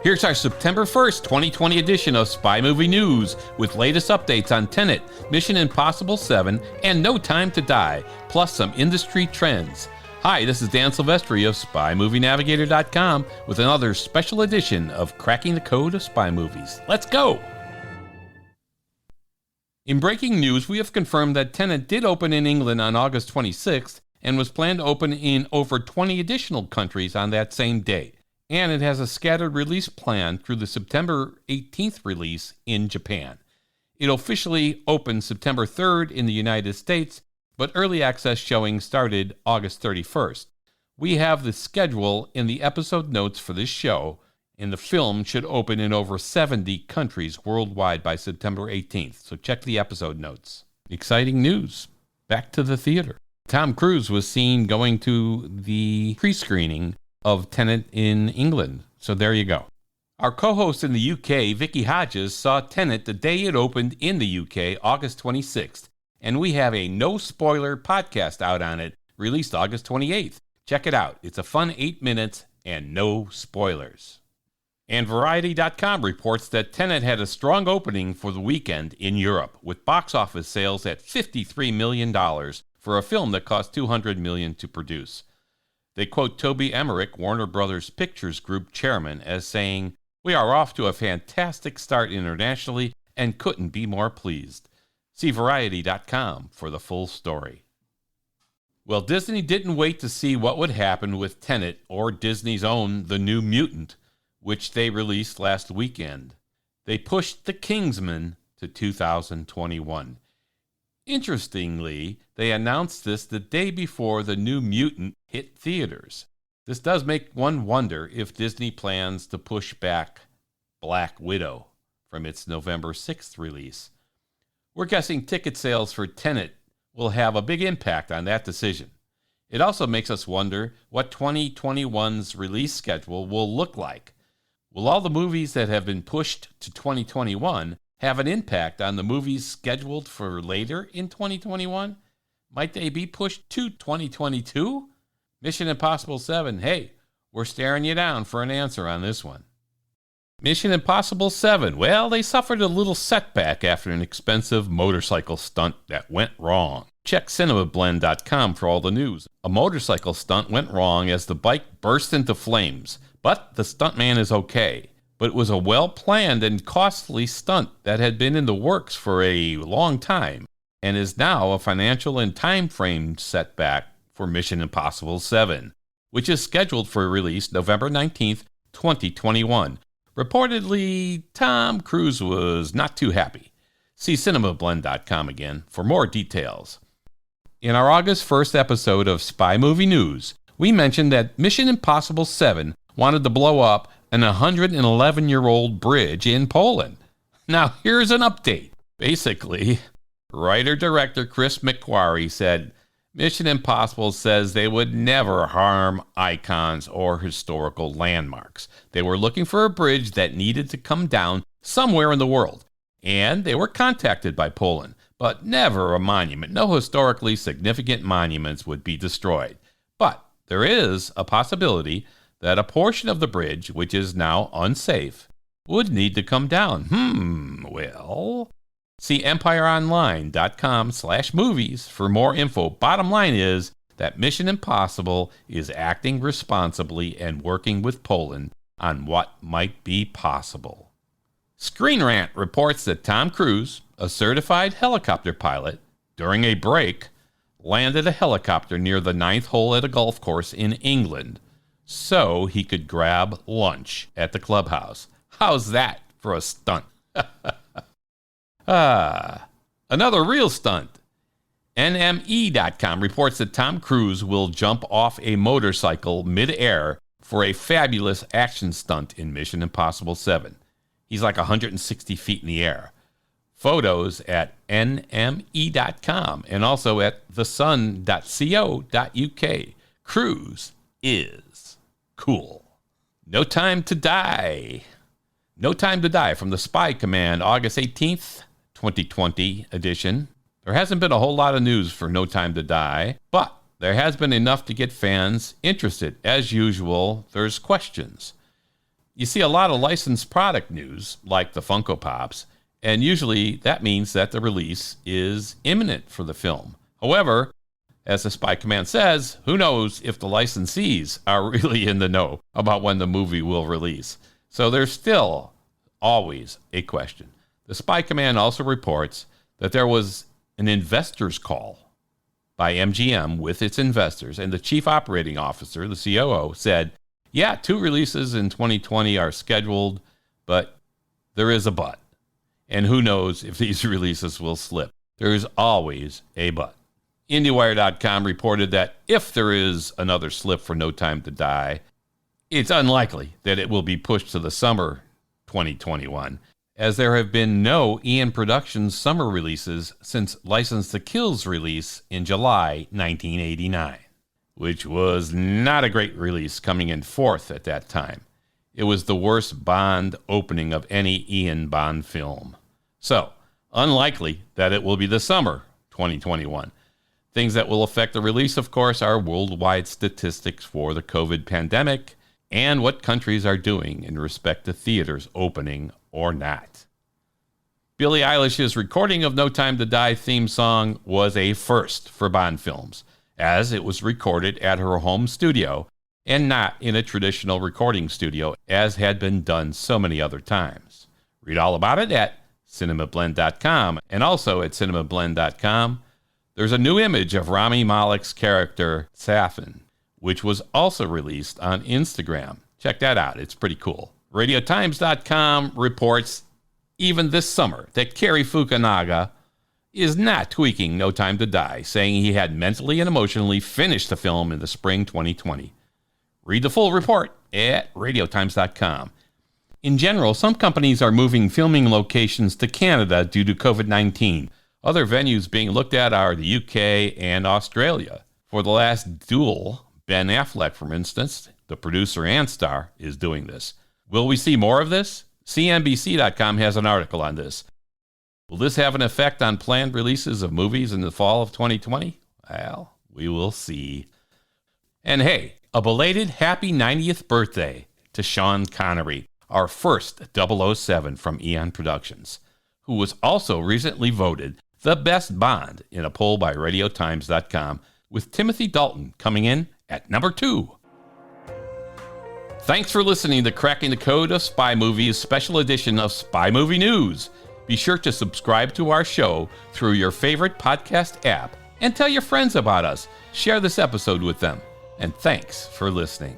Here's our September 1st, 2020 edition of Spy Movie News with latest updates on Tenet, Mission Impossible 7, and No Time to Die, plus some industry trends. Hi, this is Dan Silvestri of SpyMovieNavigator.com with another special edition of Cracking the Code of Spy Movies. Let's go! In breaking news, we have confirmed that Tenet did open in England on August 26th and was planned to open in over 20 additional countries on that same day. And it has a scattered release plan through the September 18th release in Japan. It officially opened September 3rd in the United States, but early access showing started August 31st. We have the schedule in the episode notes for this show, and the film should open in over 70 countries worldwide by September 18th, so check the episode notes. Exciting news. Back to the theater. Tom Cruise was seen going to the pre-screening of Tenet in England. So there you go. Our co-host in the UK, Vicky Hodges, saw Tenet the day it opened in the UK, August 26th, and we have a no-spoiler podcast out on it, released August 28th. Check it out. It's a fun 8 minutes and no spoilers. And Variety.com reports that Tenet had a strong opening for the weekend in Europe, with box office sales at $53 million for a film that cost $200 million to produce. They quote Toby Emmerich, Warner Brothers Pictures Group chairman, as saying, "We are off to a fantastic start internationally and couldn't be more pleased." See Variety.com for the full story. Well, Disney didn't wait to see what would happen with Tenet or Disney's own The New Mutant, which they released last weekend. They pushed The Kingsman to 2021. Interestingly, they announced this the day before The New Mutant hit theaters. This does make one wonder if Disney plans to push back Black Widow from its November 6th release. We're guessing ticket sales for Tenet will have a big impact on that decision. It also makes us wonder what 2021's release schedule will look like. Will all the movies that have been pushed to 2021 have an impact on the movies scheduled for later in 2021? Might they be pushed to 2022? Mission Impossible 7, hey, we're staring you down for an answer on this one. Mission Impossible 7, well, they suffered a little setback after an expensive motorcycle stunt that went wrong. Check cinemablend.com for all the news. A motorcycle stunt went wrong as the bike burst into flames, but the stuntman is okay. But it was a well-planned and costly stunt that had been in the works for a long time and is now a financial and time frame setback for Mission Impossible 7, which is scheduled for release November 19th, 2021. Reportedly, Tom Cruise was not too happy. See cinemablend.com again for more details. In our August 1st episode of Spy Movie News, we mentioned that Mission Impossible 7 wanted to blow up an 111-year-old bridge in Poland. Now, here's an update. Basically, writer-director Chris McQuarrie said, Mission Impossible says they would never harm icons or historical landmarks. They were looking for a bridge that needed to come down somewhere in the world, and they were contacted by Poland, but never a monument. No historically significant monuments would be destroyed. But there is a possibility that a portion of the bridge, which is now unsafe, would need to come down. Well, see empireonline.com/movies for more info. Bottom line is that Mission Impossible is acting responsibly and working with Poland on what might be possible. Screen Rant reports that Tom Cruise, a certified helicopter pilot, during a break, landed a helicopter near the 9th hole at a golf course in England, so he could grab lunch at the clubhouse. How's that for a stunt? Another real stunt. NME.com reports that Tom Cruise will jump off a motorcycle mid-air for a fabulous action stunt in Mission Impossible 7. He's like 160 feet in the air. Photos at nme.com and also at thesun.co.uk. Cruise is cool. No Time to Die. No Time to Die from the Spy Command, August 18th, 2020 edition. There hasn't been a whole lot of news for No Time to Die, but there has been enough to get fans interested. As usual, there's questions. You see a lot of licensed product news, like the Funko Pops, and usually that means that the release is imminent for the film. However, as the Spy Command says, who knows if the licensees are really in the know about when the movie will release. So there's still always a question. The Spy Command also reports that there was an investors call by MGM with its investors, and the chief operating officer, the COO, said, yeah, 2 releases in 2020 are scheduled, but there is a but. And who knows if these releases will slip. There is always a but. IndieWire.com reported that if there is another slip for No Time to Die, it's unlikely that it will be pushed to the summer 2021, as there have been no Ian Productions summer releases since License to Kill's release in July 1989, which was not a great release, coming in 4th at that time. It was the worst Bond opening of any Ian Bond film. So, unlikely that it will be the summer 2021. Things that will affect the release, of course, are worldwide statistics for the COVID pandemic and what countries are doing in respect to theaters opening or not. Billie Eilish's recording of No Time to Die theme song was a first for Bond films, as it was recorded at her home studio and not in a traditional recording studio, as had been done so many other times. Read all about it at cinemablend.com, and also at cinemablend.com, there's a new image of Rami Malek's character, Safin, which was also released on Instagram. Check that out. It's pretty cool. RadioTimes.com reports even this summer that Cary Fukunaga is not tweaking No Time to Die, saying he had mentally and emotionally finished the film in the spring 2020. Read the full report at RadioTimes.com. In general, some companies are moving filming locations to Canada due to COVID-19. Other venues being looked at are the UK and Australia. For the last Duel, Ben Affleck, for instance, the producer and star, is doing this. Will we see more of this? CNBC.com has an article on this. Will this have an effect on planned releases of movies in the fall of 2020? Well, we will see. And hey, a belated happy 90th birthday to Sean Connery, our first 007 from Eon Productions, who was also recently voted the best Bond in a poll by RadioTimes.com, with Timothy Dalton coming in at number 2. Thanks for listening to Cracking the Code of Spy Movies, special edition of Spy Movie News. Be sure to subscribe to our show through your favorite podcast app and tell your friends about us. Share this episode with them. And thanks for listening.